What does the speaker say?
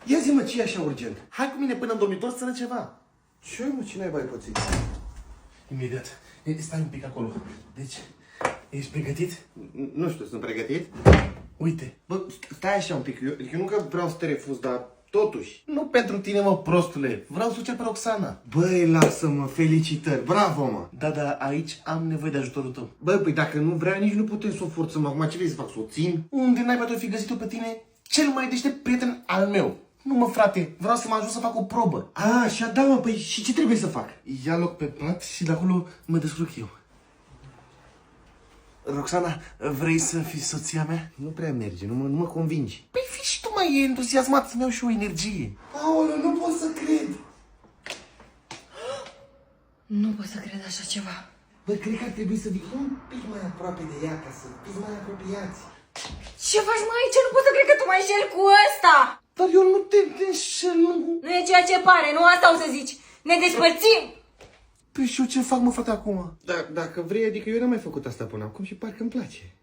Ia zi-mă, ce e așa urgent? Hai cu mine până în dormitor să țină ceva. Ce mă, ce n-ai mai pățit? Imediat. Stai un pic acolo. Deci, ești pregătit? Nu știu, sunt pregătit? Uite. Bă, stai așa un pic, eu nu că vreau să te refuz, dar totuși. Nu pentru tine, mă, prostule. Vreau să o cer pe Roxana. Băi, lasă-mă, felicitări, bravo, mă. Da, dar aici am nevoie de ajutorul tău. Băi, păi dacă nu vrea, nici nu putem să o forțăm. Acum ce vrei să fac, să o țin? Unde n-ai mai fi găsit-o pe tine cel mai deștept prieten al meu? Nu, mă, frate, vreau să mă ajut să fac o probă. A, așa, da, mă, păi și ce trebuie să fac? Ia loc pe pat și de acolo mă descurc eu. Roxana, vrei să fii soția mea? Nu prea merge, nu mă convingi. Păi fii și tu mai entuziasmat să-mi iau și o energie. Aoleu, nu pot să cred. Nu pot să cred așa ceva. Bă, cred că ar trebui să vii un pic mai aproape de ea, ca să fiți mai apropiați. Ce faci mai aici? Nu pot să cred că tu mai înșeli cu ăsta! Dar eu nu te înșel, nu... Nu e ceea ce pare, nu asta o să zici. Ne despărțim! Păi și eu ce fac, mă, frate, acum? Da, dacă vrei, adică eu n-am mai făcut asta până acum și parcă îmi place.